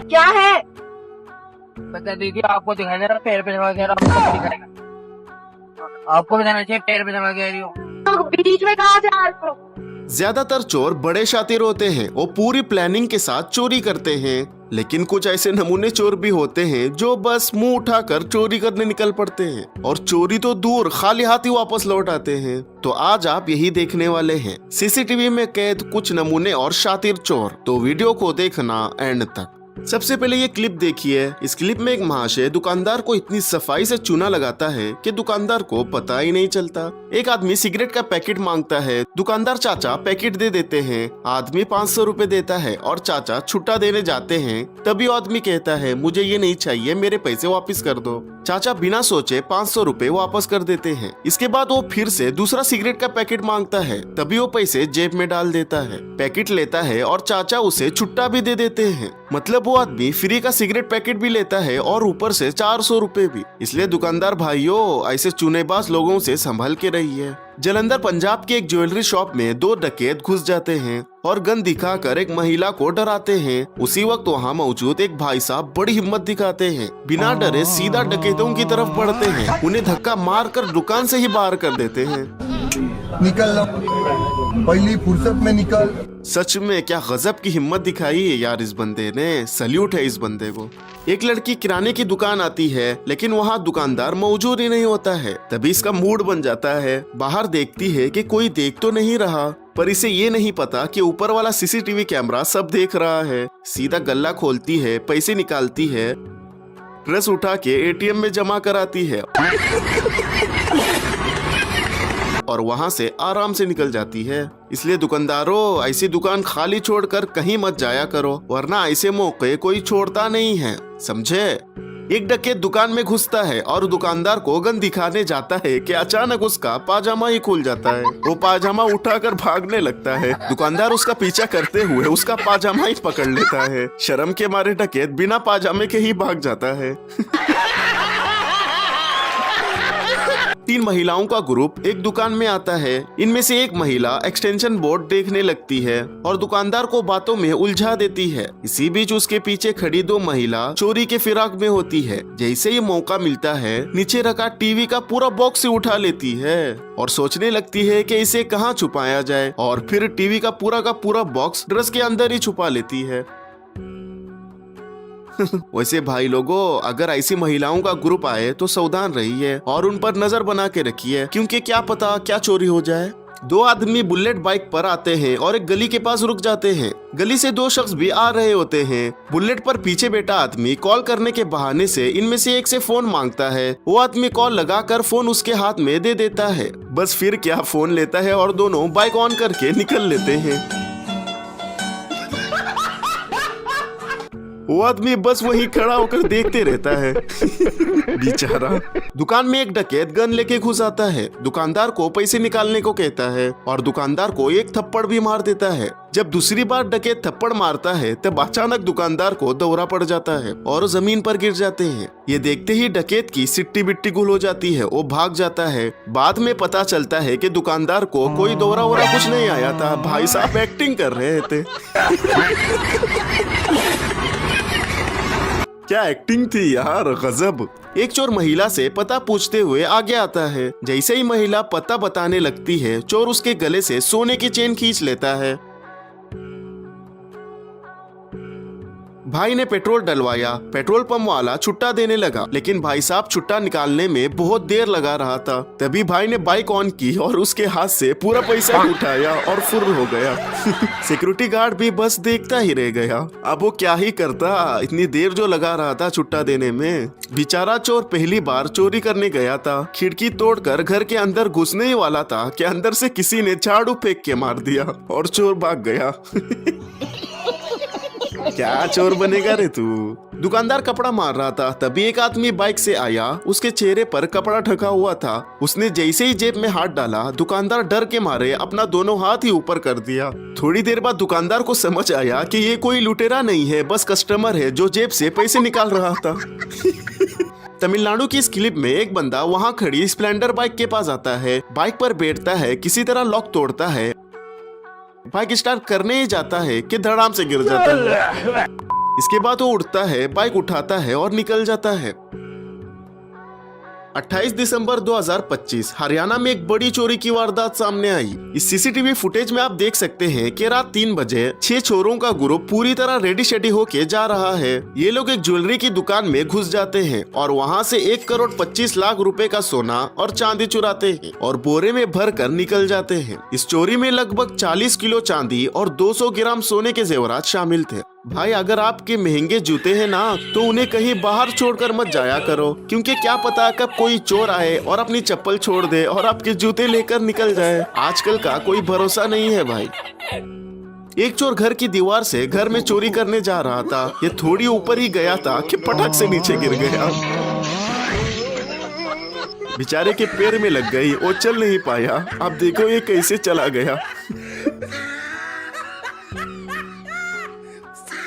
क्या है? पता दीदी आपको दिखाई दे रहा पैर पे दबा दे रहा आपको दिखाएगा। आपको भी देना चाहिए पैर पे दबा दे रही हो। तो बीच में कहाँ से आ रहे हो? ज्यादातर चोर बड़े शातिर होते हैं और पूरी प्लानिंग के साथ चोरी करते हैं, लेकिन कुछ ऐसे नमूने चोर भी होते हैं जो बस मुंह उठाकर चोरी करने निकल पड़ते हैं और चोरी तो दूर खाली हाथ ही वापस लौट आते हैं। तो आज आप यही देखने वाले हैं, सीसीटीवी में कैद कुछ नमूने और शातिर चोर। तो वीडियो को देखना एंड तक। सबसे पहले ये क्लिप देखिए। इस क्लिप में एक महाशय दुकानदार को इतनी सफाई से चूना लगाता है कि दुकानदार को पता ही नहीं चलता। एक आदमी सिगरेट का पैकेट मांगता है, दुकानदार चाचा पैकेट दे देते हैं। आदमी 500 रुपए देता है और चाचा छुट्टा देने जाते हैं। तभी आदमी कहता है मुझे ये नहीं चाहिए, मेरे पैसे वापस कर दो। चाचा बिना सोचे 500 रुपए वापस कर देते हैं। इसके बाद वो फिर से दूसरा सिगरेट का पैकेट मांगता है, तभी वो पैसे जेब में डाल देता है, पैकेट लेता है और चाचा उसे छुट्टा भी दे देते हैं। मतलब वो आदमी फ्री का सिगरेट पैकेट भी लेता है और ऊपर से 400 रुपए भी। इसलिए दुकानदार भाइयों, ऐसे चुनेबाज लोगों से संभल के रहिए। जालंधर पंजाब की एक ज्वेलरी शॉप में 2 डकैत घुस जाते हैं और गन दिखाकर एक महिला को डराते हैं। उसी वक्त वहाँ मौजूद एक भाई साहब बड़ी हिम्मत दिखाते हैं, बिना डरे सीधा डकैतों की तरफ बढ़ते हैं, उन्हें धक्का मारकर दुकान से ही बाहर कर देते हैं। निकल पहली फुर्सत में निकल। सच में क्या गजब की हिम्मत दिखाई है यार इस बंदे ने, सल्यूट है इस बंदे को। एक लड़की किराने की दुकान आती है, लेकिन वहाँ दुकानदार मौजूद ही नहीं होता है। तभी इसका मूड बन जाता है, बाहर देखती है कि कोई देख तो नहीं रहा, पर इसे ये नहीं पता कि ऊपर वाला सीसीटीवी कैमरा सब देख रहा है। सीधा गल्ला खोलती है, पैसे निकालती है, ड्रेस उठा के एटीएम में जमा कराती है और वहाँ से आराम से निकल जाती है। इसलिए दुकानदारों, ऐसी दुकान खाली छोड़कर कहीं मत जाया करो, वरना ऐसे मौके कोई छोड़ता नहीं है, समझे। एक डकैत दुकान में घुसता है और दुकानदार को गन दिखाने जाता है कि अचानक उसका पाजामा ही खुल जाता है। वो पाजामा उठाकर भागने लगता है। दुकानदार उसका पीछा करते हुए उसका पाजामा ही पकड़ लेता है। शर्म के मारे डकैत बिना पाजामे के ही भाग जाता है। 3 महिलाओं का ग्रुप एक दुकान में आता है। इनमें से एक महिला एक्सटेंशन बोर्ड देखने लगती है और दुकानदार को बातों में उलझा देती है। इसी बीच उसके पीछे खड़ी 2 महिला चोरी के फिराक में होती है। जैसे ही मौका मिलता है, नीचे रखा टीवी का पूरा बॉक्स उठा लेती है और सोचने लगती है कि इसे कहाँ छुपाया जाए, और फिर टीवी का पूरा बॉक्स ड्रेस के अंदर ही छुपा लेती है। वैसे भाई लोगों, अगर ऐसी महिलाओं का ग्रुप आए तो सावधान रहिए और उन पर नजर बना के रखिए, क्योंकि क्या पता क्या चोरी हो जाए। 2 आदमी बुलेट बाइक पर आते हैं और एक गली के पास रुक जाते हैं। गली से 2 शख्स भी आ रहे होते हैं। बुलेट पर पीछे बैठा आदमी कॉल करने के बहाने से इनमें से एक से फोन मांगता है। वो आदमी कॉल लगाकर फोन उसके हाथ में दे देता है। बस फिर क्या, फोन लेता है और दोनों बाइक ऑन करके निकल लेते हैं। वो आदमी बस वही खड़ा होकर देखते रहता है। बेचारा। दुकान में एक डकैत गन लेके घुस आता है। दुकानदार को पैसे निकालने को कहता है और दुकानदार को एक थप्पड़ भी मार देता है। जब दूसरी बार डकैत थप्पड़ मारता है तब अचानक दुकानदार को दौरा पड़ जाता है और जमीन पर गिर जाते हैं। ये देखते ही डकैत की सिट्टी बिट्टी गुल हो जाती है, वो भाग जाता है। बाद में पता चलता है कि दुकानदार को कोई दौरा वोरा कुछ नहीं आया था, भाई साहब एक्टिंग कर रहे थे। क्या एक्टिंग थी यार, गजब। एक चोर महिला से पता पूछते हुए आगे आता है। जैसे ही महिला पता बताने लगती है, चोर उसके गले से सोने की चेन खींच लेता है। भाई ने पेट्रोल डलवाया। पेट्रोल पंप वाला छुट्टा देने लगा, लेकिन भाई साहब छुट्टा निकालने में बहुत देर लगा रहा था। तभी भाई ने बाइक ऑन की और उसके हाथ से पूरा पैसा उठाया और फुर हो गया। सिक्योरिटी गार्ड भी बस देखता ही रह गया। अब वो क्या ही करता, इतनी देर जो लगा रहा था छुट्टा देने में। बेचारा चोर पहली बार चोरी करने गया था। खिड़की तोड़कर घर के अंदर घुसने ही वाला था कि अंदर से किसी ने झाड़ू फेंक के मार दिया और चोर भाग गया। क्या चोर बनेगा रे तू। दुकानदार कपड़ा मार रहा था, तभी एक आदमी बाइक से आया। उसके चेहरे पर कपड़ा ढका हुआ था। उसने जैसे ही जेब में हाथ डाला, दुकानदार डर के मारे अपना दोनों हाथ ही ऊपर कर दिया। थोड़ी देर बाद दुकानदार को समझ आया कि ये कोई लुटेरा नहीं है, बस कस्टमर है जो जेब से पैसे निकाल रहा था। तमिलनाडु की इस क्लिप में एक बंदा वहाँ खड़ी स्प्लेंडर बाइक के पास आता है। बाइक पर बैठता है, किसी तरह लॉक तोड़ता है। बाइक स्टार्ट करने ही जाता है कि धड़ाम से गिर जाता है। इसके बाद वो उठता है, बाइक उठाता है और निकल जाता है। 28 दिसंबर 2025 हरियाणा में एक बड़ी चोरी की वारदात सामने आई। इस सीसीटीवी फुटेज में आप देख सकते हैं कि रात 3 बजे 6 चोरों का ग्रुप पूरी तरह रेडी शेडी होके जा रहा है। ये लोग एक ज्वेलरी की दुकान में घुस जाते हैं और वहां से 1 करोड़ 25 लाख रुपए का सोना और चांदी चुराते हैं और बोरे में भर कर निकल जाते हैं। इस चोरी में लगभग 40 किलो चांदी और 200 ग्राम सोने के जेवरात शामिल थे। भाई अगर आपके महंगे जूते हैं ना तो उन्हें कहीं बाहर छोड़कर मत जाया करो, क्योंकि क्या पता कब कोई चोर आए और अपनी चप्पल छोड़ दे और आपके जूते लेकर निकल जाए। आजकल का कोई भरोसा नहीं है भाई। एक चोर घर की दीवार से घर में चोरी करने जा रहा था। ये थोड़ी ऊपर ही गया था कि पटक से नीचे गिर गया। बेचारे के पैर में लग गई, वो चल नहीं पाया। अब देखो ये कैसे चला गया।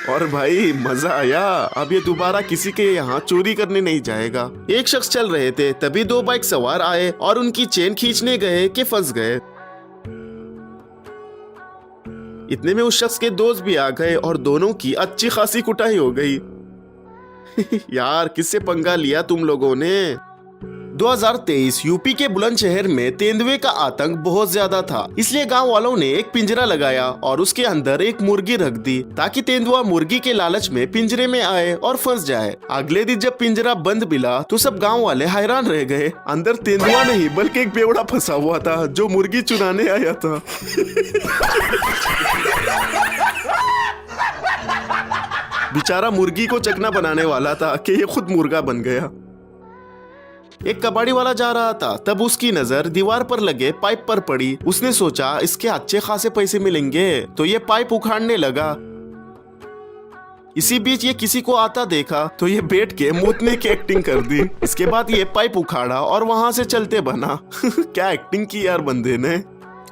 और भाई मजा आया। अब ये दोबारा किसी के यहाँ चोरी करने नहीं जाएगा। एक शख्स चल रहे थे, तभी 2 बाइक सवार आए और उनकी चेन खींचने गए कि फंस गए। इतने में उस शख्स के दोस्त भी आ गए और दोनों की अच्छी खासी कुटाई हो गई। यार किससे पंगा लिया तुम लोगों ने। 2023 यूपी के बुलंदशहर में तेंदुए का आतंक बहुत ज्यादा था, इसलिए गांव वालों ने एक पिंजरा लगाया और उसके अंदर एक मुर्गी रख दी ताकि तेंदुआ मुर्गी के लालच में पिंजरे में आए और फंस जाए। अगले दिन जब पिंजरा बंद मिला तो सब गांव वाले हैरान रह गए। अंदर तेंदुआ नहीं बल्कि एक बेवड़ा फंसा हुआ था जो मुर्गी चुराने आया था। बेचारा मुर्गी को चकना बनाने वाला था कि ये खुद मुर्गा बन गया। एक कबाड़ी वाला जा रहा था, तब उसकी नजर दीवार पर लगे पाइप पर पड़ी। उसने सोचा इसके अच्छे खासे पैसे मिलेंगे, तो ये पाइप उखाड़ने लगा। इसी बीच ये किसी को आता देखा तो ये बैठ के मूतने की एक्टिंग कर दी। इसके बाद ये पाइप उखाड़ा और वहां से चलते बना। क्या एक्टिंग की यार बंदे ने।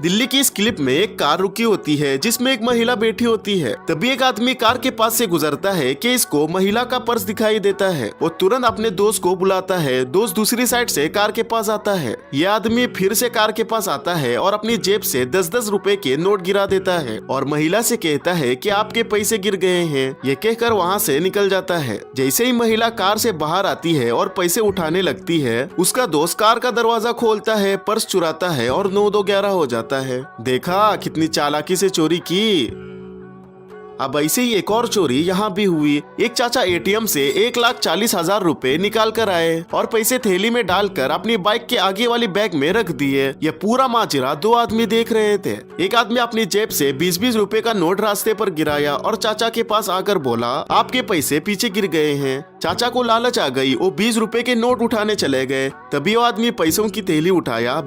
दिल्ली की इस क्लिप में एक कार रुकी होती है जिसमें एक महिला बैठी होती है। तभी एक आदमी कार के पास से गुजरता है कि इसको महिला का पर्स दिखाई देता है। वो तुरंत अपने दोस्त को बुलाता है। दोस्त दूसरी साइड से कार के पास आता है। ये आदमी फिर से कार के पास आता है और अपनी जेब से 10-10 रुपए के नोट गिरा देता है और महिला से कहता है कि आपके पैसे गिर गए हैं। ये कहकर वहाँ से निकल जाता है। जैसे ही महिला कार से बाहर आती है और पैसे उठाने लगती है, उसका दोस्त कार का दरवाजा खोलता है, पर्स चुराता है और 9-2-11 हो जाता है। देखा कितनी चालाकी से चोरी की। अब ऐसे ही एक और चोरी यहाँ भी हुई। एक चाचा एटीएम से 1,40,000 रुपए निकाल कर आए और पैसे थैली में डालकर अपनी बाइक के आगे वाली बैग में रख दिए। ये पूरा माजरा 2 आदमी देख रहे थे। एक आदमी अपनी जेब से 20-20 रुपए का नोट रास्ते पर गिराया और चाचा के पास आकर बोला आपके पैसे पीछे गिर गए हैं। चाचा को लालच आ गई, वो 20 रुपए के नोट उठाने चले गए। तभी वो आदमी पैसों की थैली उठाया,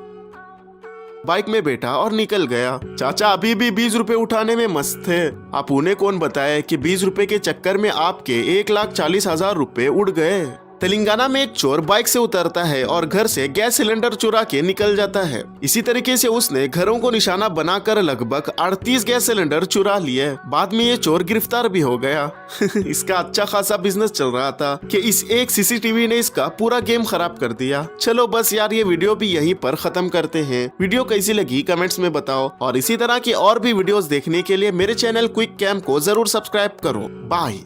बाइक में बैठा और निकल गया। चाचा अभी भी 20 रुपए उठाने में मस्त थे। आप उन्हें कौन बताए कि 20 रुपए के चक्कर में आपके 1,40,000 रुपए उड़ गए। तेलंगाना में एक चोर बाइक से उतरता है और घर से गैस सिलेंडर चुरा के निकल जाता है। इसी तरीके से उसने घरों को निशाना बनाकर लगभग 38 गैस सिलेंडर चुरा लिए। बाद में ये चोर गिरफ्तार भी हो गया। इसका अच्छा खासा बिजनेस चल रहा था कि इस एक सीसीटीवी ने इसका पूरा गेम खराब कर दिया। चलो बस यार ये वीडियो भी यहीं पर खत्म करते हैं। वीडियो कैसी लगी कमेंट्स में बताओ और इसी तरह की और भी वीडियोस देखने के लिए मेरे चैनल क्विक कैम को जरूर सब्सक्राइब करो। बाय।